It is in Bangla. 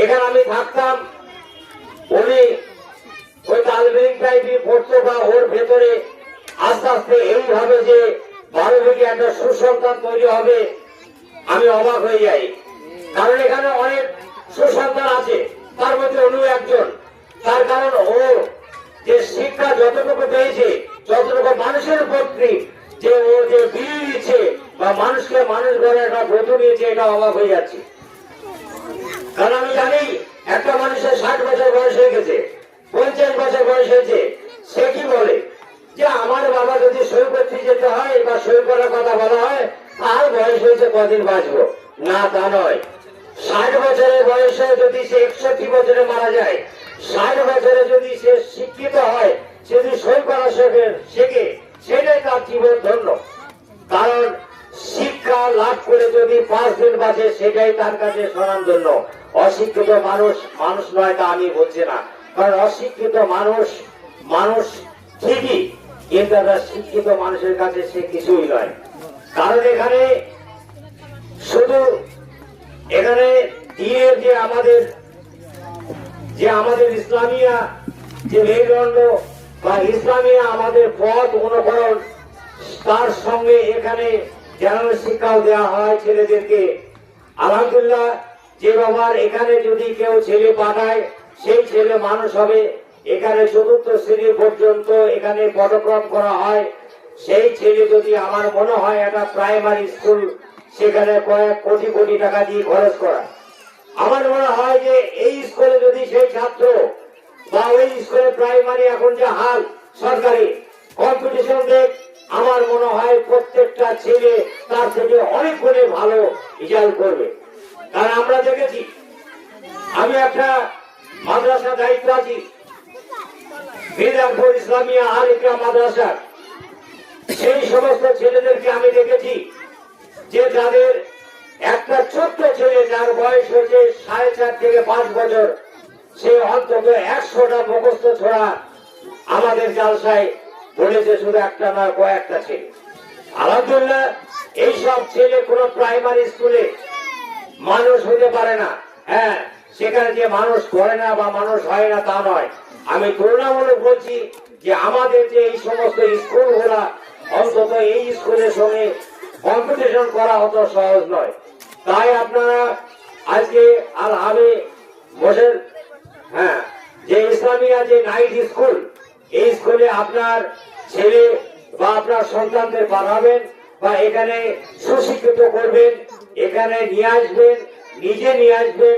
এখানে আমি থাকতাম, উনি ওই তালবেরিং টাইপই পড়তো বা ওর ভেতরে আস্তে আস্তে এইভাবে যে 12 থেকে একটা সুসন্তান তৈরি হবে, আমি অবাক হয়ে যাই। কারণ এখানে অনেক সুসন্তান আছে, তার মধ্যে উনি একজন। তার কারণ ও যে শিক্ষা যতটুকু পেয়েছে, যতটুকু মানুষের প্রতি যে ও যে বিয়ে দিচ্ছে বা মানুষকে মানুষ গড়ে একটা ব্রত নিয়েছে, এটা অবাক হয়ে যাচ্ছে। কারণ আমি জানি একটা মানুষের 60 বছর বয়স হয়ে গেছে, 50 বছর বয়স হয়েছে, সে কি বলে যে আমার বাবা যদি সই করতে যেতে হয় বা সই করার কথা বলা হয়, আর বয়স হয়েছে কদিন বাঁচবো না, তা নয়। 60 বছরের বয়সে যদি সে 61 বছরে মারা যায়, 60 বছরে যদি সে শিক্ষিত হয়, সে যদি সই করা শেখে, সেটাই তার জীবন ধন্য। কারণ শিক্ষা লাভ করে যদি 5 দিন বাঁচে, সেটাই তার কাছে স্বনামধন্য। অশিক্ষিত মানুষ মানুষ নয়, তা আমি বলছি না। কারণ অশিক্ষিত মানুষ ঠিকই, কিন্তু একটা শিক্ষিত মানুষের কাছে সে কিছুই নয়। কারণ এখানে শুধু দিনের যে আমাদের ইসলামিয়া যে মেরুদণ্ড বা ইসলামিয়া আমাদের পথ অনুকরণ, তার সঙ্গে এখানে জেনারেল শিক্ষাও দেওয়া হয় ছেলেদেরকে। আলহামদুলিল্লাহ, যে বাবার এখানে যদি কেউ ছেলে পাঠায়, সেই ছেলে মানুষ হবে। এখানে 4র্থ শ্রেণী পর্যন্ত এখানে পঠক্রম করা হয়। সেই ছেলে যদি আমার মনে হয় একটা প্রাইমারি স্কুল, সেখানে কয়েক কোটি কোটি টাকা দিয়ে খরচ করা, আমার মনে হয় যে এই স্কুলে যদি সেই ছাত্র বা ওই স্কুলে প্রাইমারি এখন যে হাল সরকারি কম্পিটিশন দেখ, আমার মনে হয় প্রত্যেকটা ছেলে তার থেকে অনেক গুণে ভালো রেজাল্ট করবে। কারণ আমরা দেখেছি, আমি একটা মাদ্রাসা দায়িত্ব আছি, বিরামপুর ইসলামিয়া আলিকা মাদ্রাসা। সেই সমস্ত ছেলেদেরকে আমি দেখেছি যে যাদের একটা ছোট্ট ছেলে, যার বয়স হয়েছে 4.5 থেকে 5 বছর, সে অন্তত 100টা মুখস্থ ছোড়া আমাদের জালসায় বলেছে, শুধু একটা নয়, কয়েকটা ছেলে। আলহামদুলিল্লাহ, এইসব ছেলে কোন প্রাইমারি স্কুলে মানুষ হতে পারে না। হ্যাঁ, সেখানে যে মানুষ করে না বা মানুষ হয় না তা নয়। আমি তুলনামূলক বলছি যে আমাদের যে এই সমস্ত স্কুলগুলা, অন্তত এই স্কুলের সঙ্গে কম্পিটিশন করা অত সহজ নয়। তাই আপনারা আজকে আল হাবে বসে, হ্যাঁ, যে ইসলামিয়া যে নাইট স্কুল, এই স্কুলে আপনার ছেলে বা আপনার সন্তানদের পাঠাবেন বা এখানে সুশিক্ষিত করবেন, এখানে নিয়ে আসবেন, নিজে নিয়ে আসবেন,